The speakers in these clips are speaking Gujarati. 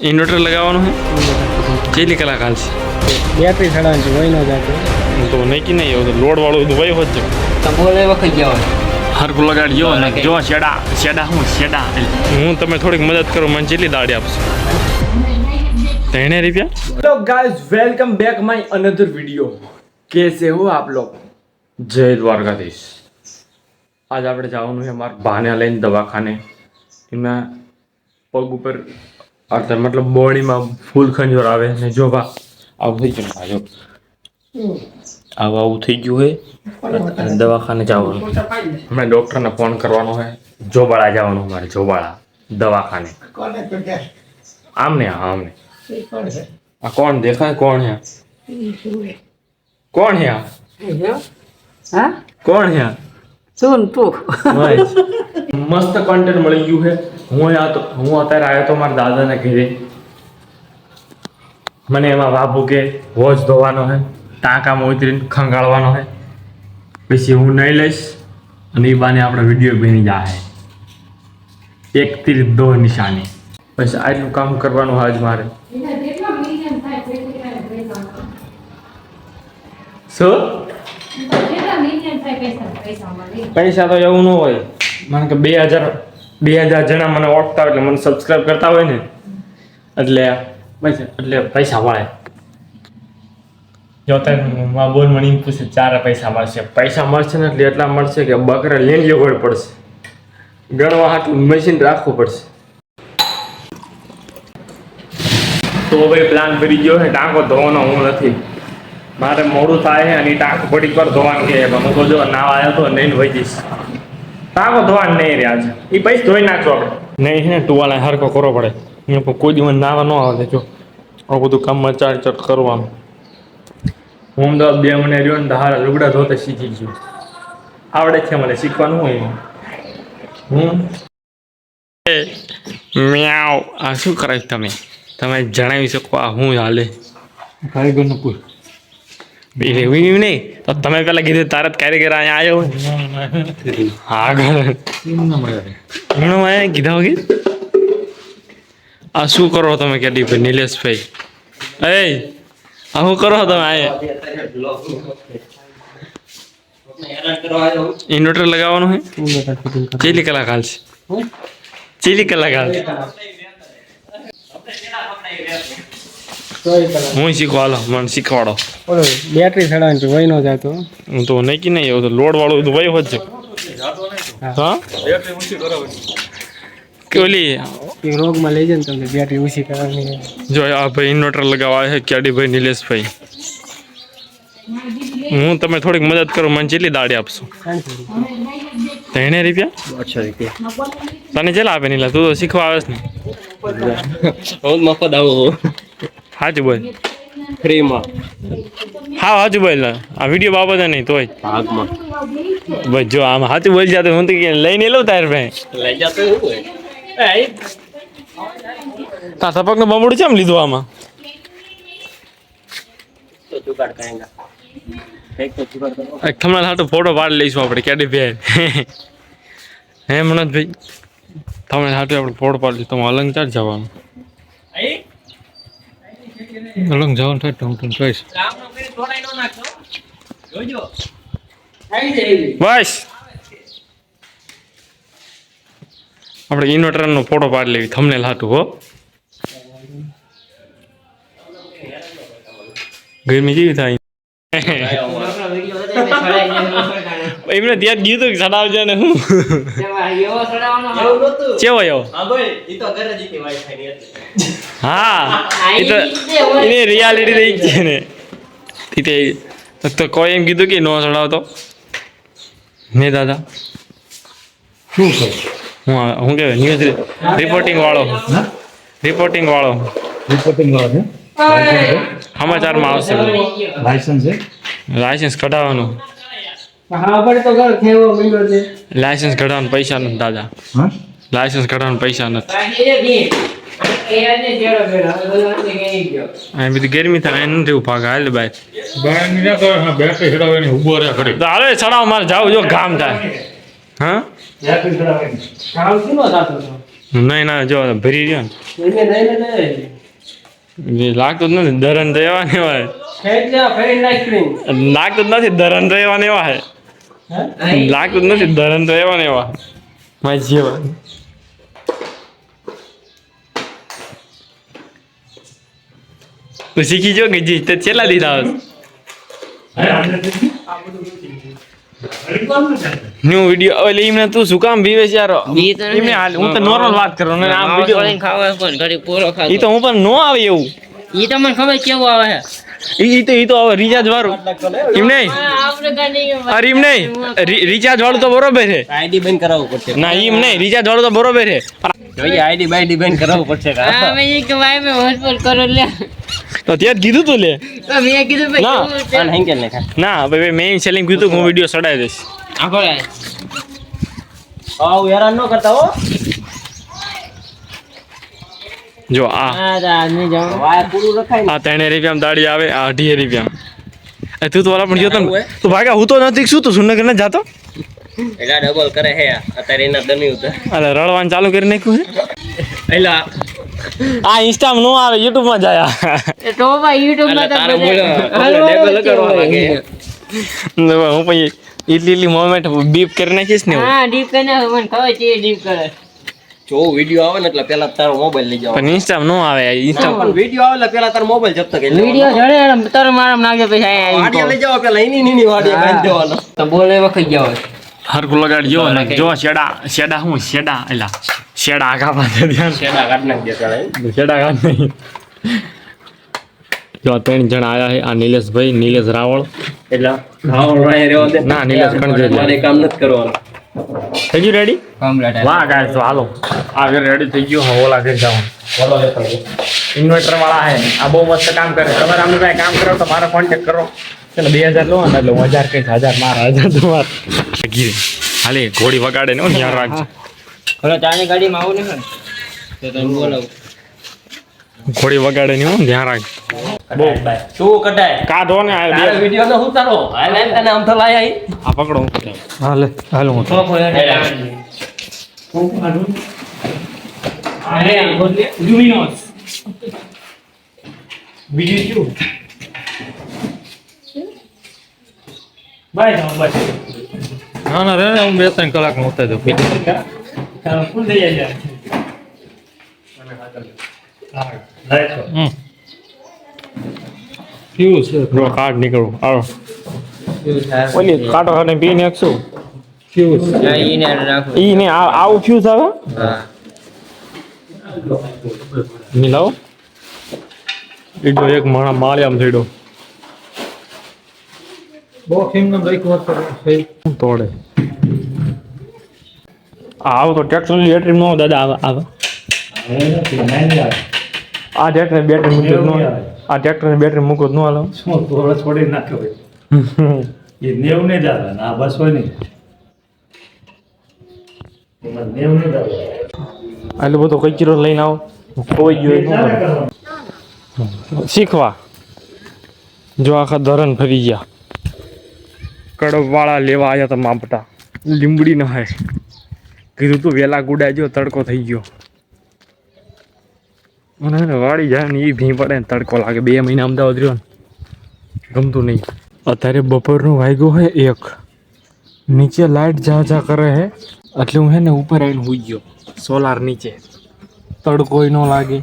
ઇન્વર્ટર લગાવવાનું છે કેટલી કલાક હાલશે? બેટરી ચડાવવાની હોય ન જાતો હું તો નહીં કે નહીં એવું લોડ વાળું બધું વય હોત છે બોલે વખત જવાનું હરકું લગાડજો ને જો શેડા હું તમે થોડીક મદદ કરો મને કેટલી દાડી આપશો? 3 रुपया। Hello guys, welcome back my another video. कैसे हो आप लोग? जय द्वारकाधीश। आज આપણે જવાનું છે મારા ભાને લઈને દવાખાને। એમાં પગ ઉપર અર્થાત મતલબ બોડીમાં ફૂલ ખંજોર આવે ને જો બા આવું થઈ ગયું આજો આવું થઈ ગયું હે દવાખાને જવાનું હમણાં ડોક્ટરને ફોન કરવાનો છે જોબાળા જવાનું મારે જોબાળા દવાખાને આમને આમને આ કોણ દેખાય કોણ હે કોણ હે હા કોણ હે સુન તું મસ્ત કન્ટેન્ટ મળી ગયું છે હું અત્યારે આવ્યો તો મારા દાદાના ઘરે મને એમાં બાબુ કે વોચ ધોવાનો છે ટાંકામાં ઉતરીને ખંગાળવાનો છે પછી હું નહીં લઈશ અને એ બાને આપણે વિડીયો બની જાય એક તીર દો નિશાની પછી આટલું કામ કરવાનું આજ મારે શું પૈસા તો એવું ન હોય મને કે 2000 જણા મને ઓળખતા એટલે મને સબસ્ક્રાઇબ કરતા હોય ને એટલે પૈસા મળે જો તાર બોલ મને એમ પૂછે 4 પૈસા મળશે ને એટલે એટલા મળશે કે બકરા લઈને જોગડ પડશે ગણવા હાટું મશીન રાખવું પડશે તો ભાઈ પ્લાન કરી ગયો છે ટાંકો ધોવાનો હું નથી મારે મોડું થાય છે અને ટાંકો પડી પર ધોવાનું કે હું તો જો નાવા આવ્યો તો નહીં વહી જઈશ ટાંકો ધોવાનું નહીં રહ્યા છે એ પૈસા ધોઈ નાખજો આપણે નહીં છે ને ટુવાલા હરકો કરવો પડે અહીંયા કોઈ દિવસ નાવા ન આવે જો આવું બધું કામમાં ચાટ કરવાનું હું તો 2 મહિને રહ્યો ને હારા લુગડા ધોતે શીખી ગયું આવડે છે મને શીખવાનું હોય મ્યાઉ આ શું કરાય તમે જણાવી શકો આ હું હાલે કારીગરનો પૂછ એવું નહીં તો તમે પેલા કીધું તારત કારીગર અહીંયા આવ્યો હા ઘણા કીધા વગર આ શું કરો તમે કેડી ભાઈ નિલેશભાઈ એ આ શું કરો તમે આયા ઇન્વર્ટર લગાવવાનું છે કેટલી કલાક હાલશે હું શીખવાડો મને શીખવાડો બેટરી ચડાવવાની હોય ન જાતો હું તો નહીં કે નહીં એવું લોડ વાળું બધું વય હોત છે હા કે ઓલી રોગમાં લઈ જાય ને તમને બેટરી ઓછી કરવાની જો આ ભાઈ ઇન્વર્ટર લગાવવા છે કેડીભાઈ નિલેશભાઈ હું તમે થોડીક મદદ કરો મને કેટલી દાડી આપશો? 3 રૂપિયા તને ચેલા આપે નીલા તું તો શીખવા આવે ને હું મફત આવું હાજુ બોલ ફ્રીમાં હા હાજુ બોલ આ વિડીયો બાબતે નહીં તોય ભાગમાં ભાઈ જો આમ હાચું બોલ જાતો હું તો લઈને લઉં તાર ભાઈ લઈ જતો તા સપકનું બમડું છે એમ લીધું આમાં તમારા હાટું ફોટો પાડી લઈશું આપણે કેડી ભાઈ હે મનોજભાઈ તમારે હાટું આપણે ફોટો પાડી લઈશું તમે અલંગ ચાર જવાનું અલંગ જવાનું થાય હું તમને કહીશ બસ આપણે ઇન્વર્ટરનો ફોટો પાડી લેવી થંબનેલ હાટું હો ગરમી કેવી થાય એમને ત્યાં ગયું હતું ચડાવજે ને હું ચેવો એવો હા એ તો એની રિયાલિટી રહી છે ને તો કોઈ એમ કીધું કે ન ચડાવતો ને દાદા શું કહે હું કહેવાય ન્યૂઝ રિપોર્ટિંગ વાળો સમાચારમાં આવશે લાયસન્સ કઢાવવાનું લાયસન્સ કઢાવવાનું પૈસા નથી દાદા લાયસન્સ કઢાવવાનું પૈસા નથી આ બધી ગરમી થાય નથી ઉભા હાલ ભાઈ હાલો ચડાવ મારે જાવ જો ગામ થાય હા નહીં ના જો ભરી રહ્યો ને લાગતું જ નથી ધરન તો એવા ને એવા લાગતું જ નથી ધરન તો એવા ને એવા હે લાગતું જ નથી ધરન તો એવા ને એવા મારી જેવા તું શીખી જો કે જી તે છેલ્લા દીધા ન્યુ વિડિયો ઓલે એમને તું શું કામ બીવે છે યાર એમને હાલ હું તો નોર્મલ વાત કરું ને આમ વિડિયો ખાવા પણ ઘડી પૂરો ખાતો ઈ તો હું પણ નો આવે એવું ઈ તો મને ખબર કેવું આવે છે ઈ તો હવે રિચાર્જ વાળું એમ નહીં આપણે ગાડી અરે એમ નહીં રિચાર્જ વાળું તો બરોબર છે આઈડી બંધ કરાવવું પડશે ના એમ નહીં રિચાર્જ વાળું તો બરોબર છે જોઈએ આઈડી બાઈડી બંધ કરાવવું પડશે હા મેં એક ભાઈ મે હોસ્પિટલ કરો લે તો ત્યાં જ કીધું તું લે તો મેં કીધું ભાઈ ના. કેવું છે? આને હેંકેલ ને ખા ના ભાઈ મેં સેલિંગ કીધું કે હું વિડિયો ચડાવી દઈશ આખો લે આવ હેરાન ન કરતા હો જો આ આ આદમી જાવ વાયર પૂરું રખાય આ 3 રૂપિયામાં દાડી આવે આ 2.5 રૂપિયામાં એ તું તો વાલા પણ ગયો તો આવું હે? તું ભાગ્યા હું તો નથી શું તું સુનગર ને જાતો એલા ડબલ કરે હે અત્યારે એના દની ઉતર અલે રળવાનું ચાલુ કરી નાખ્યું છે એલા આ ઇન્સ્ટામાં નો આવે યુટ્યુબ માં જાય એ તો ભાઈ YouTube માં તો તારો બધા- બોલો ડબલ લગાડવા લાગે હું પછી એટલી મોમેન્ટ બીપ કરી નાખીશ ને હા ડીપ કરીને મને ખબર છે ડીપ કરે જો વિડિયો આવે ને એટલે પેલા તારો મોબાઈલ લઈ જાવ પણ ઇન્સ્ટામાં નો આવે ઇન્સ્ટા પણ વિડિયો આવે એટલે પેલા તારો મોબાઈલ જપ્ત કરી લેવાનો વિડિયો જડે તારો મારા નાખજો પછી અહીંયા વાડિયા લઈ જાવ પેલા એની વાડિયા બાંધી દેવાનો તો બોલે વખત જાવ હરકું લગાડજો ને જો શેડા હું શેડા એલા શેડા આગા પાસે ધ્યાન શેડા કાઢ નાખ દે તારે શેડા કાઢ નહીં જો 3 જણા આયા છે આ નિલેશભાઈ નિલેશ રાવળ એટલે રાવણ વાય રેવા દે ના, નિલેશ કણજોરિયા. મારે કામ નથી કરવાનું થઈ ગયું રેડી કમ્પ્લીટ વાહ ગાઈસ તો હાલો આ ઘર રેડી થઈ ગયું હવે ઓલા ઘર જવાનું બોલો લેતા ઇન્વર્ટર વાળા હે આ બહુ મસ્ત કામ કરે તમારે આમ કાંઈ કામ કરો તો મારો કોન્ટેક્ટ કરો ચલો 2000 લો ને એટલે હું 1000 કહીશ 1000 મારા 1000 તમાર ગીરે હાલે ઘોડી વગાડે ને ધ્યાન રાખજો હવે ચાની ગાડીમાં આવું ને તો તમે બોલાવો ઘોડી વગાડે ને હું ધ્યાન રાખજો બહુ શું કટાય કાઢો ને આ તારો વિડિયો તો ઉતારો હાલ એમ તને આમ તો લાય આઈ આ પકડો હાલે હાલો હું અરે લ્યુમિનોસ વિડિયો બાય જાઓ બાય ના ના રે હું 2-3 કલાકમાં ઉતારી દઉં ફૂલ થઈ જાય ફ્યુઝ નો કાર્ડ નીકળો આવો ઓલી કાટો ખાને પી નાખશું ફ્યુઝ ઈને રાખો ઈ ને આવું ફ્યુઝ આવે હા મિલાવો એ જો એક માણા માળિયામ થઈડો તોડે આવો તો ટ્રેક્ટરની બેટરી નો દાદા આવે આ ટ્રેક્ટર બેટરી મૂકો નો આ ટ્રેક્ટરની બેટરી મૂકો નો હાલો શું થોડો છોડી નાખ્યો ભાઈ એ 90 ને દાદા ના બસ હોય નહીં એમાં 90 ને દાદા એટલે બધો કચરો લઈને આવો ખોઈ ગયો એ ન કરે. શીખવા જો આખા ધરણ ફરી ગયા કડપ વાળા લેવા આવ્યા હતા માપટા લીંબડી ન હે કીધું તું વેલા ગુડા જો તડકો થઈ ગયો અને વાળી જાય ને એ ભી પડે ને તડકો લાગે 2 મહિના અમદાવાદ રહ્યો ને ગમતું નહીં અત્યારે બપોરનું વાગ્યું હોય 1 નીચે લાઇટ જા કરે હે એટલે હું હે ને ઉપર આવીને હુઈ ગયો સોલાર નીચે તડકો ન લાગે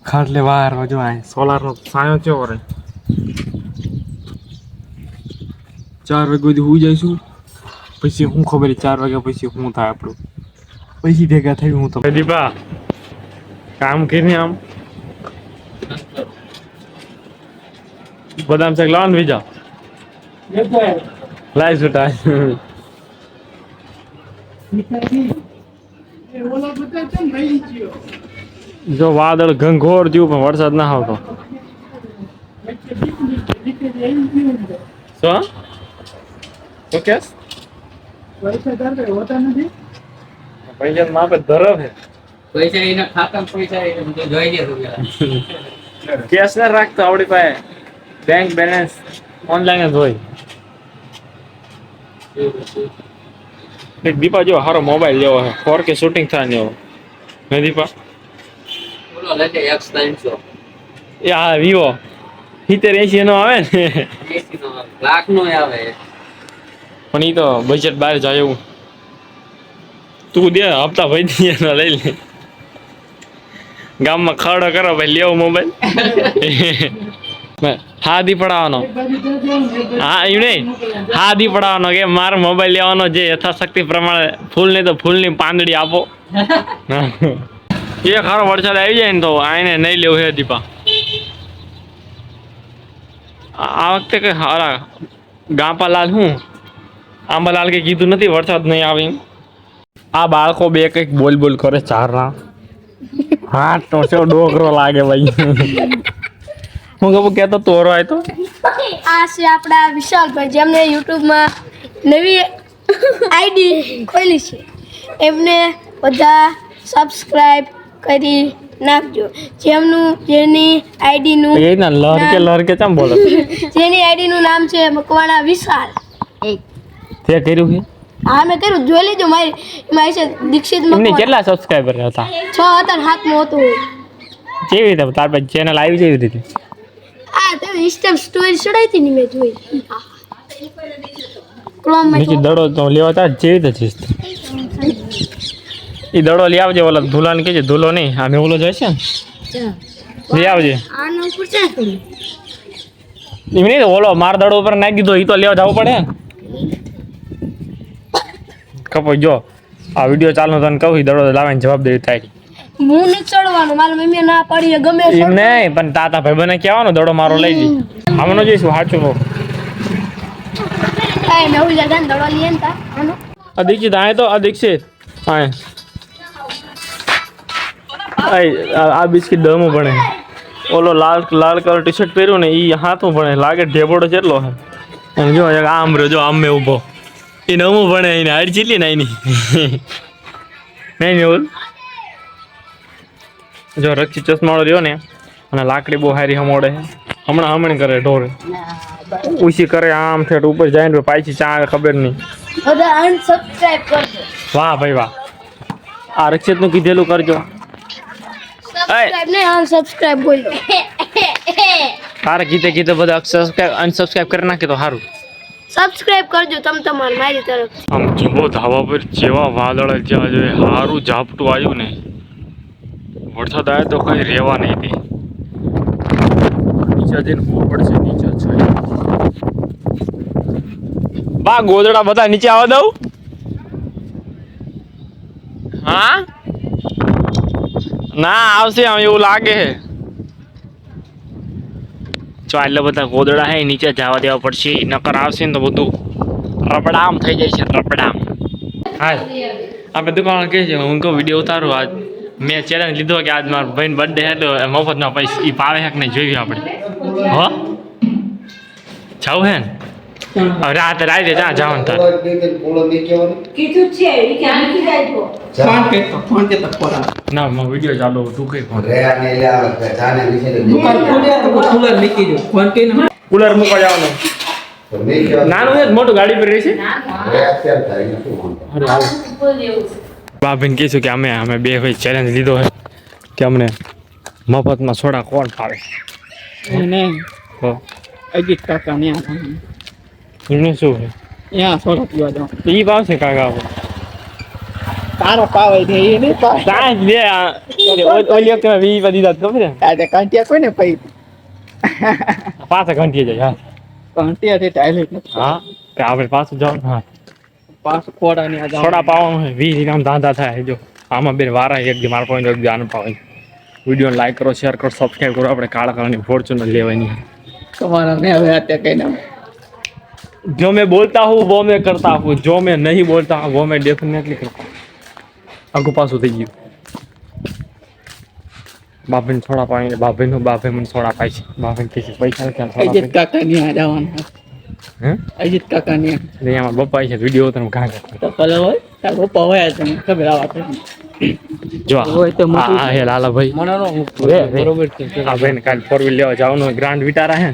ખાટલે વાર જો આ સોલારનો સાયો ચેવો રહે 4 વાગે સુધી હુઈ જઈશું પછી હું ખબર 4 વાગ્યા પછી શું થાય આપણું પછી ભેગા થઈ હું તો દીપા કામ કરીને આમ બદામ શેક લાવવાનું બીજા લાઈ સુટા જો વાદળ ઘંઘોર જેવું પણ વરસાદ ના આવતો શું ઓકે પૈસા માપે ધરવ છે પૈસા એના ખાતામાં પૈસા એને જોઈ દે રૂપિયા કેશ ના રાખતો આવડી પાસે બેંક બેલેન્સ ઓનલાઈન જ હોય એક દીપા જો હારો મોબાઈલ લેવો છે 4K શૂટિંગ થાય ને એવો ને દીપા બોલો લેજે X300 એ હા વિવો 70-80 નો આવે ને લાખ નો આવે પણ ઈ તો બજેટ બહાર જાય એવું તું દે હપ્તા ભાઈ દે લઈ લે ગામમાં ખડો કરો ભાઈ લેવો મોબાઈલ હા દી પડાવવાનો હા એમ નહીં હા દી પડાવવાનો કે મારો મોબાઈલ લેવાનો જે યથાશક્તિ પ્રમાણે ફૂલ નહીં તો ફૂલની પાંદડી આપો એ ખરો વરસાદ આવી જાય ને તો આને નહીં લેવું હે દીપા આ વખતે કઈ હારા ગાંપાલાલ હું આંબાલાલ કે કીધું નથી વરસાદ નહીં આવે એમ. આ બાળકો બે કંઈક બોલ બોલ કરે ચારના હા તો શું ડોકરો લાગે ભાઈ હું કહું કહેતો તોરો આવ્યો તો આ છે આપણા વિશાલભાઈ જેમને યુટ્યુબમાં નવી આઈડી ખોલી છે એમને બધા સબસ્ક્રાઇબ કરી નાખજો જેની આઈડીનું એ ના લહરકે ચમ બોલો જેની આઈડીનું નામ છે મકવાણા વિશાલ તે કર્યું છે હા મેં કર્યું જોઈ લેજો મારી છે દીક્ષિત એમને મકવાણા કેટલા સબસ્ક્રાઇબર હતા 6 હતા 7 માં હતું કેવી રીતે તાર પછી ચેનલ આવી જેવી રીતે આ તમે ઇન્સ્ટા સ્ટોરી ચડાઈ હતી ને મેં જોઈ ક્રોમ માં નીચે દડો તો લેવા તા જેવી રીતે છે એ દડો લઈ આવજે ઓલા ધૂલાને કહેજે ધૂલો નહીં આમે ઓલો જાય છે ને લઈ આવજે આનો ઉપર ચા કરી એમ નહીં ઓલો માર દડો ઉપર નાખી દીધો એ તો લેવા જવું પડે કપોઈ જો આ વિડીયો ચાલુ તને કહું દડો લાવવાની જવાબદારી તારી હું નથી ચડવાનું મારા મમ્મી ના પાડી ગમે એમ નહીં પણ તાતા ભાઈ બને કહેવાનો દડો મારો લઈ જઈ આમાં જઈશું સાચું કહું કાંઈ નવું જગા દડો લઈએ ને તા આનો અદીક્ષિત આય તો અદીક્ષિત આય આ બિસ્કિટ દમું ભણે ઓલો લાલ કલર ટી શર્ટ પહેર્યું ને એ હાથું ભણે લાગે ઢેબોડો જેટલો હે અને જો આમ રહ્યો જો આમ ઊભો એ નવું ભણે એને હાડ ચીટલી ને એની નહીં મેહુલ જો રક્ષી ચશ્માળો રહ્યો ને અને લાકડી બહુ હારી હમોડે હમણાં કરે ઢોરે ઉછી કરે આમ ઠેઠ ઉપર જાય ને પાછી ચા આવે ખબર નહીં બધા અનસબસ્ક્રાઇબ કરજો વાહ ભાઈ વાહ આ રક્ષિતનું કીધેલું કરજો સબસ્ક્રાઇબ ને અનસબસ્ક્રાઇબ બોલો તારે કીધે બધા અનસબસ્ક્રાઇબ કરી નાખે તો સારું સબસ્ક્રાઇબ કરજો તમ તમાર મારી તરફથી આમ જુઓ ધાબા પર જેવા વાદળ જ્યાં જોઈએ સારું ઝાપટું આવ્યું ને વરસાદ આવે તો કઈ રહેવા નહીં દે નીચે જઈને હોવું પડશે નીચે છે બા ગોદડા બધા નીચે આવવા દઉં હા ના આવશે આમ એવું લાગે છે જો એટલે બધા ગોદડા હે નીચે જવા દેવા પડશે નકર આવશે ને તો બધું રબડામ થઈ જાય છે રબડામ હા આપણે દુકાન કહે છે હું કહું વિડીયો ઉતારું આજ મેં ચેલેન્જ લીધો કે આજ મારા ભાઈનો બર્થડે છે તો મફતના પૈસા એ પાવે છે કે નહીં જોયું આપણે હો જાવ હે ને હવે રાતે જ્યાં જવાનું તાર ના મારો વિડીયો ચાલુ તું કઈ ફોન કુલર મૂકવા જવાનું નાનું છે મોટું ગાડી પર રહેશે બાબીને કહીશું કે અમે બે ભાઈ ચેલેન્જ લીધો છે કે અમને મફતમાં સોડા કોણ ફાવે અજીત કાકા ને એમને શું છે ત્યાં સોડા પીવા જાઉં એ ભાવશે કાકા તારો પાવે છે એ નહીં પાવે સાંજ બે ઓલી વખતે મેં 20 દીધા ખબર છે આજે કાંટિયા કોઈ ને પૈ પાછા ઘંટી જાય હા કાંટિયા થી ટાઈલેટ હા તો આપણે પાછું જવાનું હા પાસ ખોડા ની આ સોડા પાવાનું છે 20 આમ ધાંધા થાય જો આમાં બે વારા એક દી મારા પોઈન્ટ એક દી આનું પાવે વિડીયો લાઈક કરો શેર કરો સબસ્ક્રાઈબ કરો આપણે કાળા કલરની ફોર્ચ્યુનર લેવાની તમારા મેં હવે અત્યારે કઈ ના जो मैं बोलता हूँ वो मैं करता हूँ जो मैं नहीं बोलता हूँ वो मैं डेफिनेटली करता हूँ आगू पासू થઈ ગયું બાપીને થોડા પાણી બાપે મને થોડા પાઈ છે બાપીને કહે છે પૈસા ક્યાં થોડા અજીત કાકા ની આ જવાનું હે અજીત કાકા ની અહીંયા બપ્પા છે વિડીયો તમે કાં કરતા તો કલર હોય તાર પપ્પા હોય તમે ખબર આવા જો હોય તો મોટું આ હે લાલા ભાઈ મને બરોબર છે આ ભાઈને કાલ 4 વ્હીલ લેવા જવાનું ગ્રાન્ડ વિટારા હે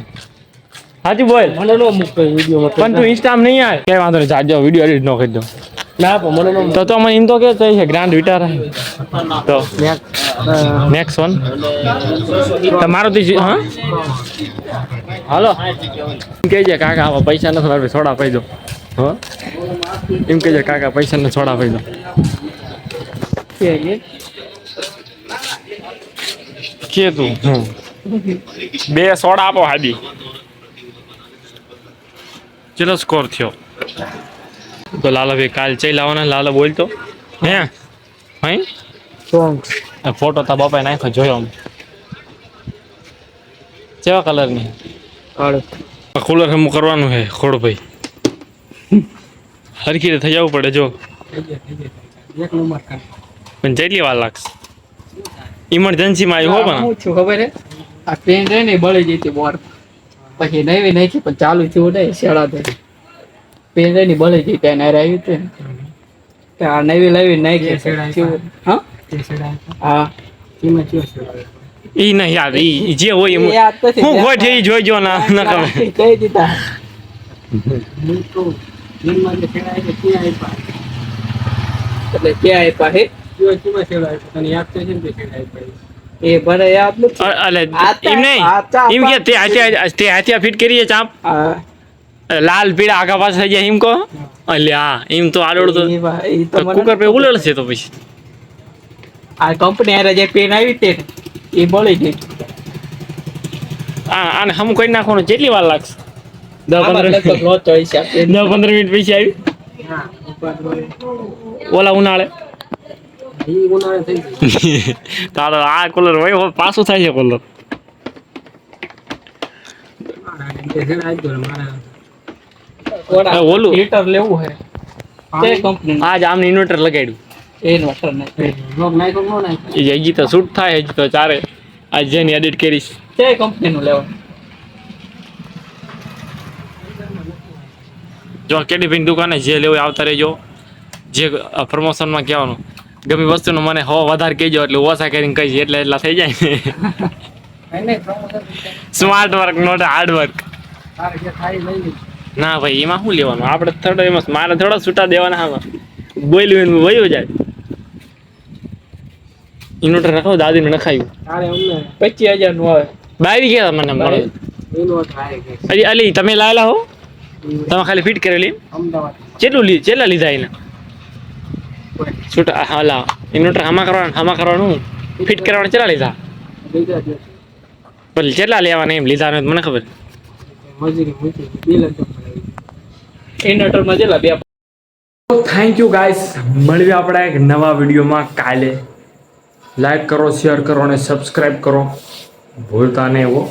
હાજી બોલ મને નો મૂક વિડિયો માં પણ તું ઇન્સ્ટામ નહીં આવે કઈ વાંધો નહીં જાજો વિડીયો એડિટ નો કરી દો ના પણ મને નો તો મને એમ તો કે છે ગ્રાન્ડ વિટારા તો નેક્સ્ટ વન તમારો હા હાલો એમ કહેજે કાકા આવા પૈસા નથી મારે સોડા પાઈ દો હા એમ કહેજે કાકા પૈસા ને સોડા પાઈ દો કે તું બે સોડા આપો હાદી ચલો સ્કોર થયો તો લાલા ભાઈ કાલ ચઈ લાવવાના લાલા બોલતો હે ભાઈ સોંગ્સ ફોટો તા બાપાએ નાખ્યો જોયો અમે કેવા કલરની કુલર હમ કરવાનું છે ખોડ ભાઈ હરખી રીતે થઈ જવું પડે જો પણ જેટલી વાર લાગશે ઇમરજન્સીમાં આવ્યું હો પણ હું છું ખબર હે આ પેન રે ને બળી જતી બોર પછી નવી નાખી પણ ચાલુ થયું ને શેડા દે પેન રે ને બળી જતી એને આવ્યું હતું કે આ નવી લાવી નાખી હા હા ઈ નહીં યાદ ઈ જે હોય એમ યાદ તો છે. હું કોઈ થઈ જોઈજો ના ન ખબર કહી દીધા એટલે ક્યાં આપ્યા હે એ ભલે યાદ નથી અલે આ તો- એમ નહીં આ તો એમ કે તે હાથિયા ફિટ કરીએ ચાપ હા લાલ પીળા આગા પાછા થઈ જાય એમ કહો અલ્યા એમ તો આડોડ તો એ તો મને કુકર પે ઉલળશે તો પછી આ કંપની હારે જે પેન આવી તે એ બળી ગઈ આને હમ કરી નાખવાનું કેટલી વાર લાગશે 10-15 લગભગ લોચો હિસાબ 10-15 મિનિટ પછી આવી ઓલા ઉનાળે તારો આ કલર હોય પાછું થાય છે કલર ઓલું હીટર લેવું હે તે કંપની આજ આમને ઇન્વર્ટર લગાડ્યું ઇન્વર્ટર ને એ હજી તો શૂટ થાય હજી તો ચારે આજ જેની એડિટ કરીશ તે કંપની નું લેવાનું જો કેડી ભાઈ દુકાને જે લેવું હોય આવતા રહેજો જે પ્રમોશનમાં કહેવાનું ગમે વસ્તુનું મને હો વધારે કહેજો એટલે ઓછા કરીને કહીશ એટલે એટલા થઈ જાય ને smart work not hard work ના ભાઈ એમાં શું લેવાનું આપણે થોડો એમાં મારે થોડા છૂટા દેવાના આમાં બોલ્યું વયું જાય ઇન્વર્ટર નખાવ દાદીને નખાયું 25,000 નું આવે બાવી ગયા મને મળે અલી અલી તમે લાયેલા હો તમે ખાલી ફિટ કરેલી કેટલા લીધા એને છૂટા હાલા ઇન્વર્ટર હામાં કરવાનું ફિટ કરવાના કેટલા લીધા પણ કેટલા લેવાના એમ લીધા નથી મને ખબર ઇન્વર્ટર માં જેલા બે થેન્ક યુ ગાઈસ મળીએ આપણે એક નવા વિડીયોમાં કાલે લાઈક કરો શેર કરો અને સબસ્ક્રાઈબ કરો ભૂલતા નહીં એવો